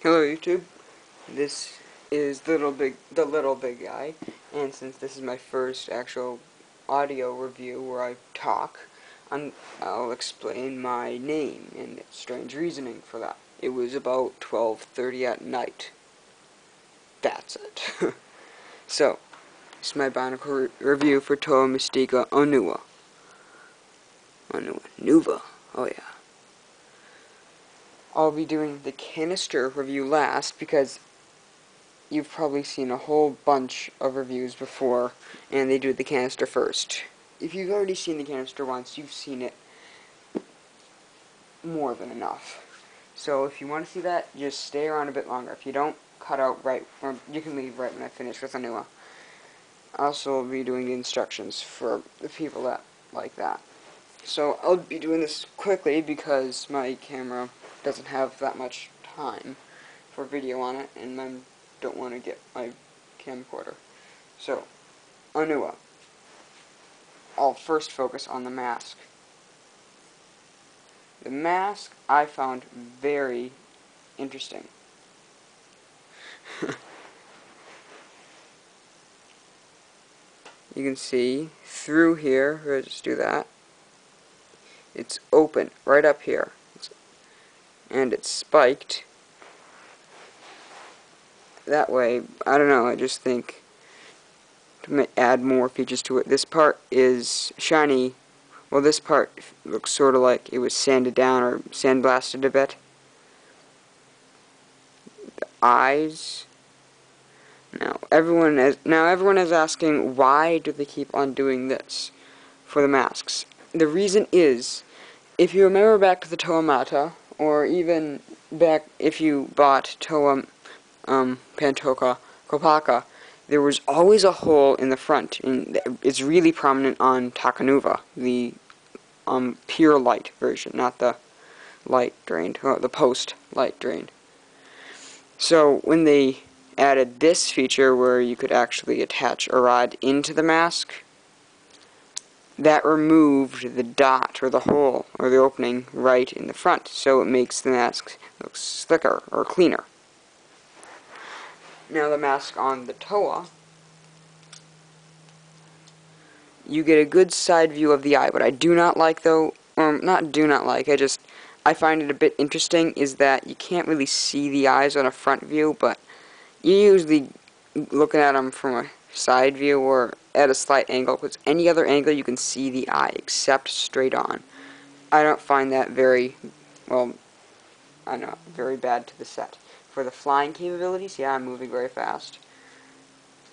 Hello YouTube, this is the little big guy, and since this is my first actual audio review where I talk, I'll explain my name and strange reasoning for that. It was about 12:30 at night. That's it. So, this is my Bionicle review for Toa Onua Nuva. Oh yeah. I'll be doing the canister review last because you've probably seen a whole bunch of reviews before, and they do the canister first. If you've already seen the canister once, you've seen it more than enough. So if you want to see that, just stay around a bit longer. If you don't, cut out right, or you can leave right when I finish with Onua. I'll also be doing the instructions for the people that like that. So I'll be doing this quickly because my camera doesn't have that much time for video on it, and I don't want to get my camcorder. So, Onua. I'll first focus on the mask. The mask I found very interesting. You can see through here, let's just do that. It's open right up here, and it's spiked. That way, I don't know, I just think to add more features to it. This part is shiny. Well, this part looks sort of like it was sanded down or sandblasted a bit. The eyes. Now everyone is asking, why do they keep on doing this for the masks? The reason is, if you remember back to the Toa Mata, or even back if you bought Toa Pantoka Kopaka, there was always a hole in the front, and it's really prominent on Takanuva, the pure light version, not the light drained, or the post light drain. So when they added this feature where you could actually attach a rod into the mask, that removed the dot or the hole or the opening right in the front, so it makes the mask look slicker or cleaner. Now the mask on the Toa, you get a good side view of the eye. What I do not like though, or not do not like, I find it a bit interesting, is that you can't really see the eyes on a front view, but you usually looking at them from a side view or at a slight angle, because any other angle you can see the eye except straight on. I don't find that very, well, I don't know, very bad to the set. For the flying capabilities, yeah, I'm moving very fast.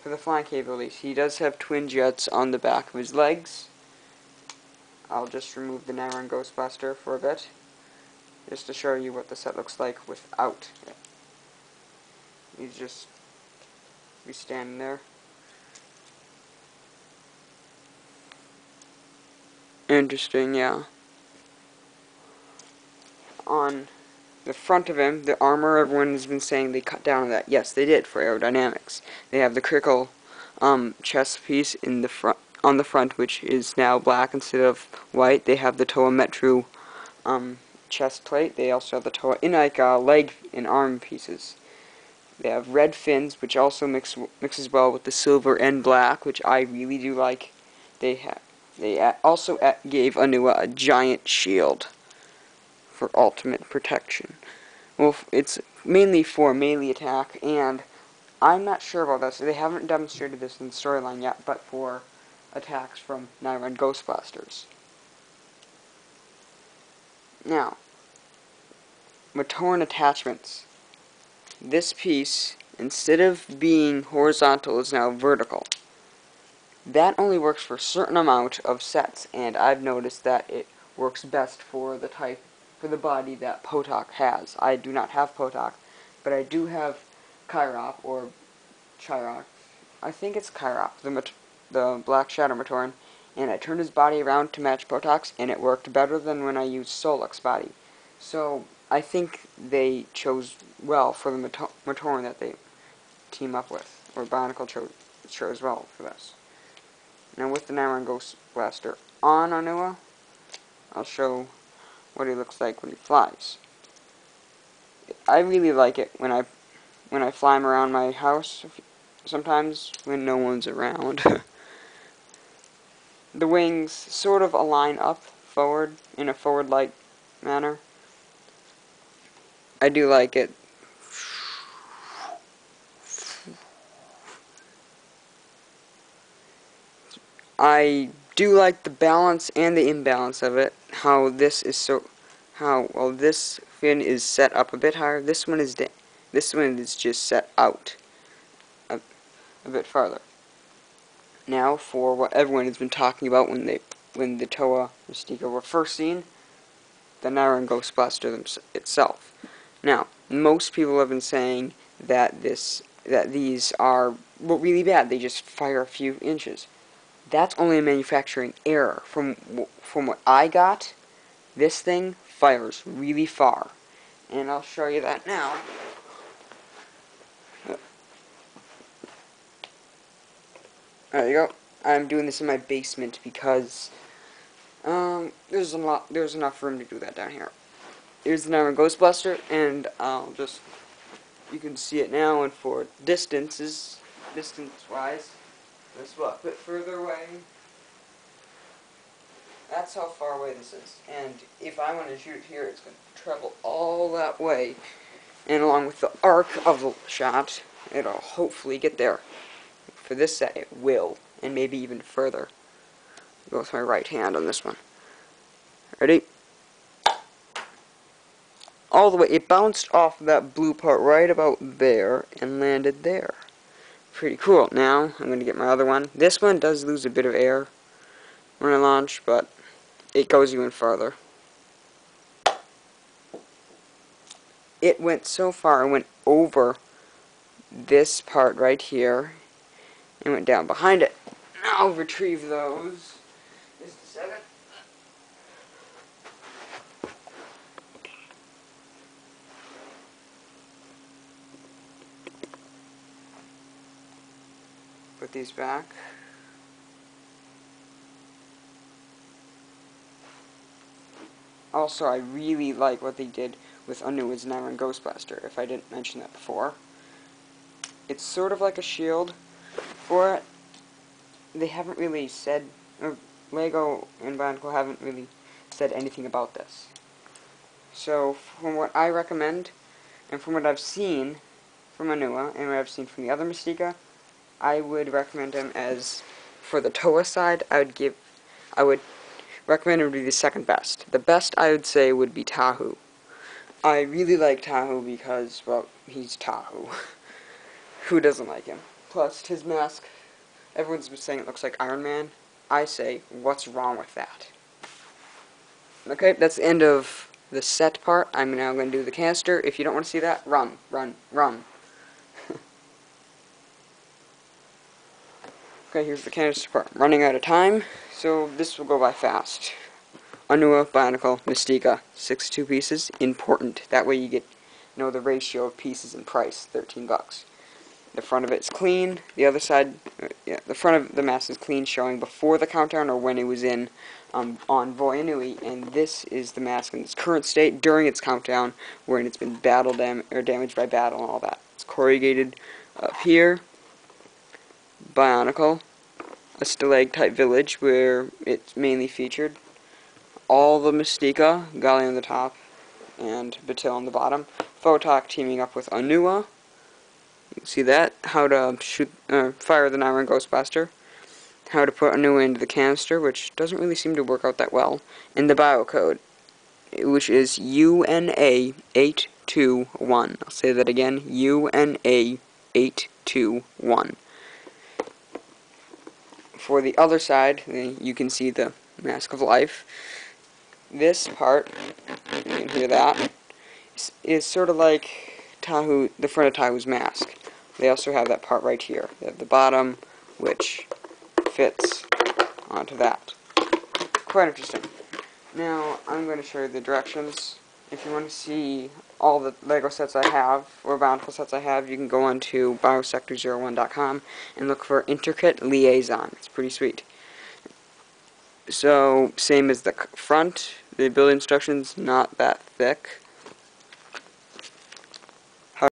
For the flying capabilities, he does have twin jets on the back of his legs. I'll just remove the Nyron Ghostbuster for a bit, just to show you what the set looks like without it. He's just be standing there. Interesting, yeah. On the front of him, the armor, everyone has been saying they cut down on that. Yes, they did for aerodynamics. They have the critical chest piece in the front, on the front, which is now black instead of white. They have the Toa Metru chest plate. They also have the Toa Inaika leg and arm pieces. They have red fins, which also mixes well with the silver and black, which I really do like. They also gave Onua a giant shield for ultimate protection. Well, it's mainly for melee attack, and I'm not sure about this. They haven't demonstrated this in the storyline yet, but for attacks from Nyron Ghostbusters. Now, Matoran attachments. This piece, instead of being horizontal, is now vertical. That only works for a certain amount of sets, and I've noticed that it works best for the body that Potok has. I do not have Potok, but I do have Kyrop, or Chirok. I think it's Kyrop, the Black Shadow Matoran, and I turned his body around to match Potok's, and it worked better than when I used Solok's body. So, I think they chose well for the Matoran that they team up with, or Bionicle chose well for this. Now with the Nyron Ghost Blaster on Onua, I'll show what he looks like when he flies. I really like it when I fly him around my house, sometimes when no one's around. The wings sort of align up forward in a forward-like manner. I do like it. I do like the balance and the imbalance of it. How this fin is set up a bit higher. This one is just set out a bit farther. Now for what everyone has been talking about when the Toa Mistika were first seen, the Naran Ghostbuster itself. Now, most people have been saying that these are really bad. They just fire a few inches. That's only a manufacturing error. From what I got, this thing fires really far, and I'll show you that now. There you go. I'm doing this in my basement because there's enough room to do that down here. Here's the Naran Ghostbuster, and you can see it now, and for distance-wise, let's look a bit further away. That's how far away this is. And if I want to shoot it here, it's going to travel all that way. And along with the arc of the shot, it'll hopefully get there. For this set, it will, and maybe even further. I'll go with my right hand on this one. Ready? All the way. It bounced off that blue part right about there and landed there. Pretty cool. Now, I'm going to get my other one. This one does lose a bit of air when I launch, but it goes even farther. It went so far, it went over this part right here and went down behind it. Now I'll retrieve those. Just a second. Put these back. Also, I really like what they did with Onua's Naran Ghostbuster, if I didn't mention that before. It's sort of like a shield for it. They haven't really said, or Lego and Bionicle haven't really said anything about this. So, from what I recommend, and from what I've seen from Onua, and what I've seen from the other Mistika, I would recommend him as, for the Toa side, I would recommend him to be the second best. The best, I would say, would be Tahu. I really like Tahu because, well, he's Tahu. Who doesn't like him? Plus, his mask, everyone's been saying it looks like Iron Man. I say, what's wrong with that? Okay, that's the end of the set part. I'm now going to do the canister. If you don't want to see that, run, run, run. Okay, here's the canister part. I'm running out of time, so this will go by fast. Onua, Bionicle, Mistika, 62 pieces. Important. That way you know the ratio of pieces and price. $13. The front of it's clean. The other side, the front of the mask is clean, showing before the countdown or when it was in on Voy Anui. And this is the mask in its current state during its countdown, wherein it's been damaged by battle and all that. It's corrugated up here. Bionicle, a stalactite village where it's mainly featured. All the Mistika, Gali on the top, and Batil on the bottom. Photok teaming up with Onua. You can see that. How to fire the Naran Ghostbuster. How to put Onua into the canister, which doesn't really seem to work out that well. And the biocode, which is UNA821. I'll say that again. UNA821. For the other side, you can see the Mask of Life. This part, you can hear that, is sort of like Tahu, the front of Tahu's mask. They also have that part right here. They have the bottom, which fits onto that. Quite interesting. Now, I'm going to show you the directions. If you want to see all the Lego sets I have, or Bionicle sets I have, you can go on to biosector01.com and look for Intricate Liaison. It's pretty sweet. So, same as the front, the build instructions, not that thick.